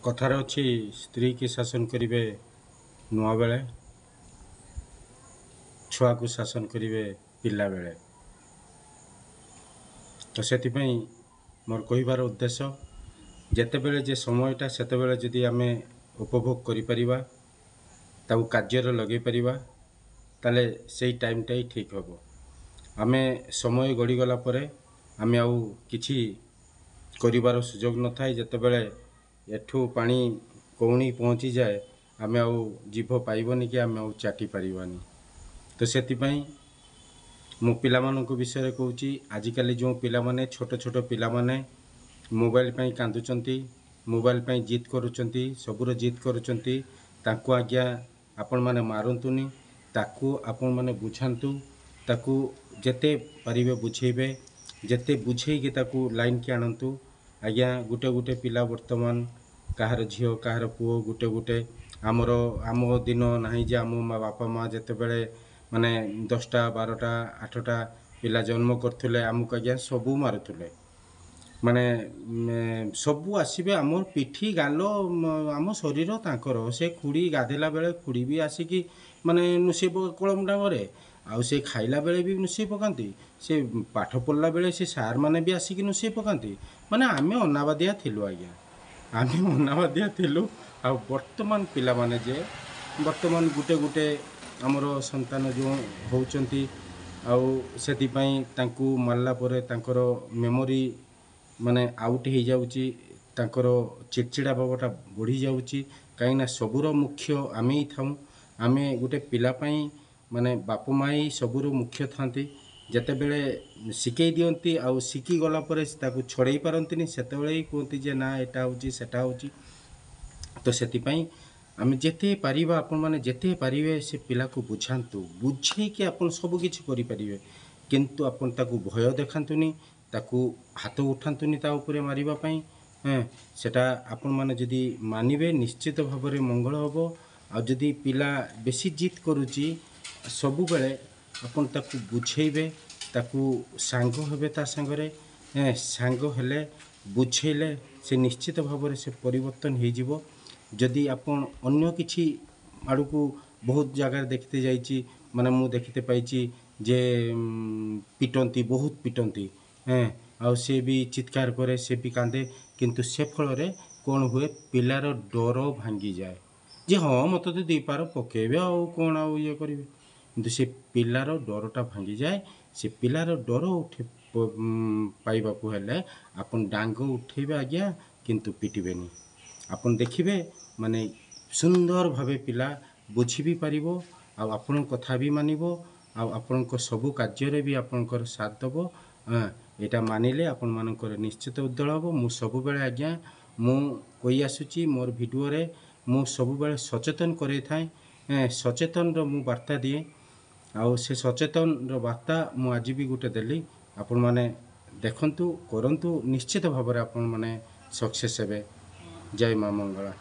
कथार अच्छी स्त्री की शासन करेंगे नुआ बेले छुआ को शासन करेंगे पिला बेले। तो से मोर कहबार उद्देश्य जितेबले जे समयटा सेतेबले जदि आमे उपभोग करिपरिबा ताऊ कार्यर लगे परिबा ताले सेई टाइमटा ही ठीक हबो। आमे समय गड़ी गला परे आमे आउ किछि करिबार सुयोग न थाए। जेतेबेले एठू पानी कौणी पहुँची जाए आमे आउ जीभ पाइबनी कि आमे आउ चाटी पारिबानी। तो सेतिपई मु पिलामाननको विषय कहूची आजिकाली जो पिला माने छोट छोट पिला माने मोबाइल पई कांदुचंती, मोबाइल पई जिद करूचंती, सबुर जिद करूचंती। ताकू आज्ञा आपण माने मारंतुनी, ताकू आपण माने बुझांतु, ताकू जेते परिबे बुझेबे, जेते बुझेइके ताकू लाइन के आनंतु। आज्ञा गुटे गुटे पिला वर्तमान काहार झियो काहार पुओ गुटे गुटे आमर आम दिन नाही जे आम बापा माँ जेतेबेले माने 10टा 12टा 8टा पिला जन्म करथुले आमको आज्ञा सबू मारुथुले। माने सबू आसबे आम पिठी गाल आम शरीर तांकर से खुड़ी गाधेला बेले खुड़ी भी आसिकी माने नुसे कलम डांगरे आउ से खाइला बेले भी नुसे पकांती, से पाठ पढ़ला बेले से सार माने भी आसिकी नुसे पकांती। माने आमे अनाबादिया थिलु आज्ञा, आमे अनाबादिया थिलु। आ वर्तमान पिला माने जे वर्तमान गुटे गुटे आमर संतान जो होउचंती आउ सेतिपई तांकू मारला परे तांकर मेमोरी माने आउट हो जाउची, तांकर चिड़चिड़ा भावटा बढ़ी जाउची। कहीं सबुर मुख्य आमे ही थाऊ। आमे गुटे पिला पई माने बाप माई सबुर मुख्य थांती। जेतेबेले शिखई दियंती आउ शिखी गला परे ताकू छड़ई पारंतिनी सेतेबेले ही कहती जे ना एटा होची सेटा होची। तो सेतिपई आमे जेते पारिबा आपण माने जेते पारिबे से पिला को बुझांतु, बुझे कि आपण सब किछि करि परिबे, किंतु आपण ताकू भय देखांतुनी, ताकू हाथ उठांतुनी ता उपरे मारिबा पई। सेटा आपण माने जदि मानिबे निश्चित भाव में मंगल हबो। आ जदि पिला बेसी जिद करूची सबु बेले आपण ताकू बुझेइबे, ताकू सांग हेबे ता संगरे सांग हेले बुझेइले से निश्चित भाव में से परिवर्तन हो जिवो। जदि आपण अन्य किछि आड़ को बहुत जगह देखते जाइए माने मु देखते पाइछि जे पिटंती बहुत पिटंती आउ से भी चित्कार करे से भी कांदे, किंतु से फल रे कौन हुए पिलार डर भांगी जाए जे हाँ मत तो दीपार पकेबे आउ कौन आउ ये करेंगे, किंतु से पिलार डरटा भांगी जाए। से पिलार डर उठे पाइबा को हेले आपन डांग उठेबे आज्ञा, किंतु पिटिबेनी। आपन देखिबे माने सुंदर भावे पिला बुझी भी पारिबो आउ आपन कथा भी मानिबो आउ आपन को सबु कार्य रे भी आपन को साथ दबो। एटा मानिले आपन मानकर निश्चित उद्दल हबो। मु सबु बेले आज्ञा मु कहि आसुची मोर वीडियो रे मु सबु बेले सचेतन करे थाए। सचेतन रो मु वार्ता दिए आउ से सचेतन रो वार्ता मु आज भी गुटे देली। आपन माने देखंतु करंतु निश्चित भाव रे आपन माने सक्सेस हेबे। जय मां मंगला।